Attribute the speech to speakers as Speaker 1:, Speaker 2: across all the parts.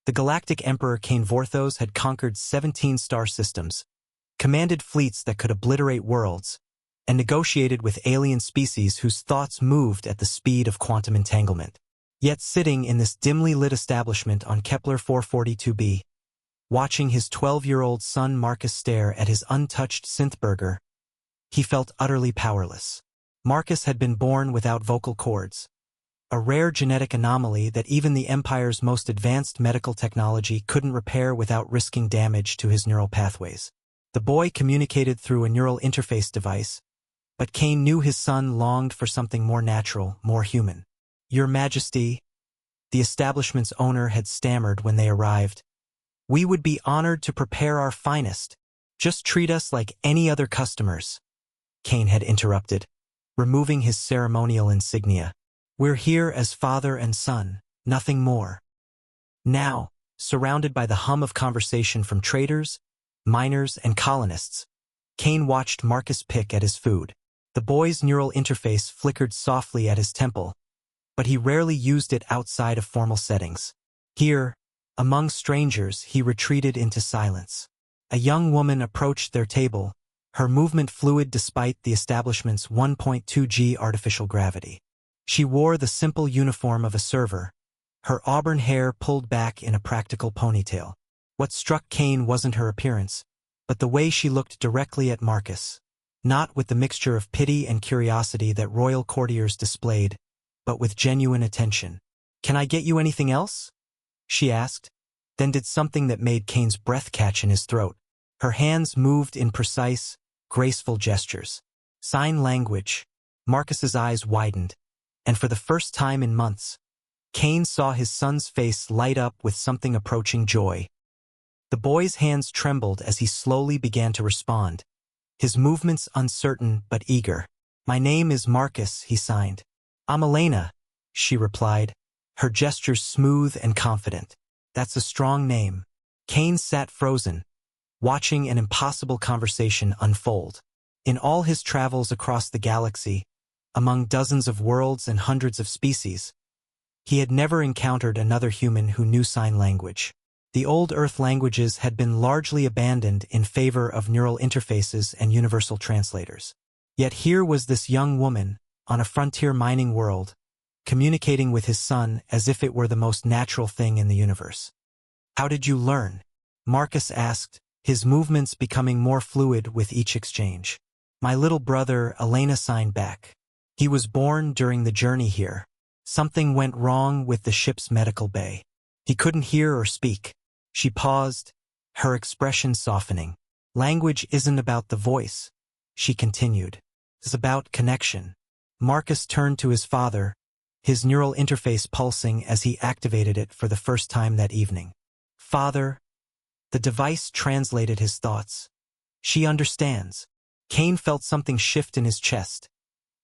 Speaker 1: The Galactic Emperor Cain Vorthos had conquered 17 star systems, commanded fleets that could obliterate worlds, and negotiated with alien species whose thoughts moved at the speed of quantum entanglement. Yet sitting in this dimly lit establishment on Kepler 442b, watching his 12-year-old son Marcus stare at his untouched synth burger, he felt utterly powerless. Marcus had been born without vocal cords, a rare genetic anomaly that even the Empire's most advanced medical technology couldn't repair without risking damage to his neural pathways. The boy communicated through a neural interface device, but Cain knew his son longed for something more natural, more human. "Your Majesty," the establishment's owner had stammered when they arrived, "we would be honored to prepare our finest. Just treat us like any other customers." Cain had interrupted, removing his ceremonial insignia. "We're here as father and son, nothing more." Now, surrounded by the hum of conversation from traders, miners, and colonists, Cain watched Marcus pick at his food. The boy's neural interface flickered softly at his temple, but he rarely used it outside of formal settings. Here, among strangers, he retreated into silence. A young woman approached their table, her movement fluid despite the establishment's 1.2 g artificial gravity. She wore the simple uniform of a server, her auburn hair pulled back in a practical ponytail. What struck Cain wasn't her appearance, but the way she looked directly at Marcus, not with the mixture of pity and curiosity that royal courtiers displayed, but with genuine attention. "Can I get you anything else?" she asked, then did something that made Cain's breath catch in his throat. Her hands moved in precise, graceful gestures. Sign language. Marcus's eyes widened, and for the first time in months, Cain saw his son's face light up with something approaching joy. The boy's hands trembled as he slowly began to respond, his movements uncertain but eager. "My name is Marcus," he signed. "I'm Elena," she replied, her gestures smooth and confident. "That's a strong name." Cain sat frozen, watching an impossible conversation unfold. In all his travels across the galaxy, among dozens of worlds and hundreds of species, he had never encountered another human who knew sign language. The old Earth languages had been largely abandoned in favor of neural interfaces and universal translators. Yet here was this young woman, on a frontier mining world, communicating with his son as if it were the most natural thing in the universe. "How did you learn?" Marcus asked, his movements becoming more fluid with each exchange. "My little brother," Elena signed back. "He was born during the journey here. Something went wrong with the ship's medical bay. He couldn't hear or speak." She paused, her expression softening. "Language isn't about the voice," she continued. "It's about connection." Marcus turned to his father, his neural interface pulsing as he activated it for the first time that evening. "Father," the device translated his thoughts. "She understands." Cain felt something shift in his chest,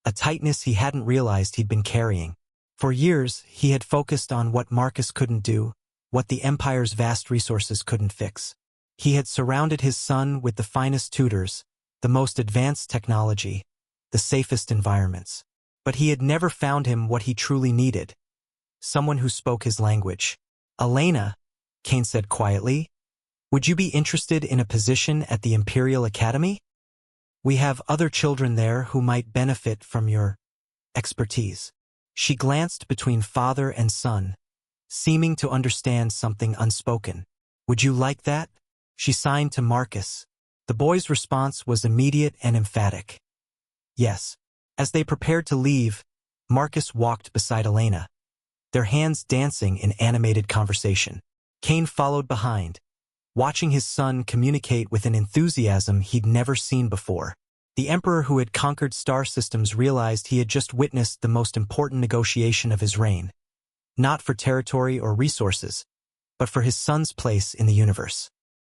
Speaker 1: a tightness he hadn't realized he'd been carrying. For years, he had focused on what Marcus couldn't do, what the Empire's vast resources couldn't fix. He had surrounded his son with the finest tutors, the most advanced technology, the safest environments. But he had never found him what he truly needed, someone who spoke his language. "Elena," Cain said quietly, "would you be interested in a position at the Imperial Academy? We have other children there who might benefit from your expertise." She glanced between father and son, seeming to understand something unspoken. "Would you like that?" She signed to Marcus. The boy's response was immediate and emphatic. "Yes." As they prepared to leave, Marcus walked beside Elena, their hands dancing in animated conversation. Cain followed behind, watching his son communicate with an enthusiasm he'd never seen before. The emperor who had conquered star systems realized he had just witnessed the most important negotiation of his reign, not for territory or resources, but for his son's place in the universe.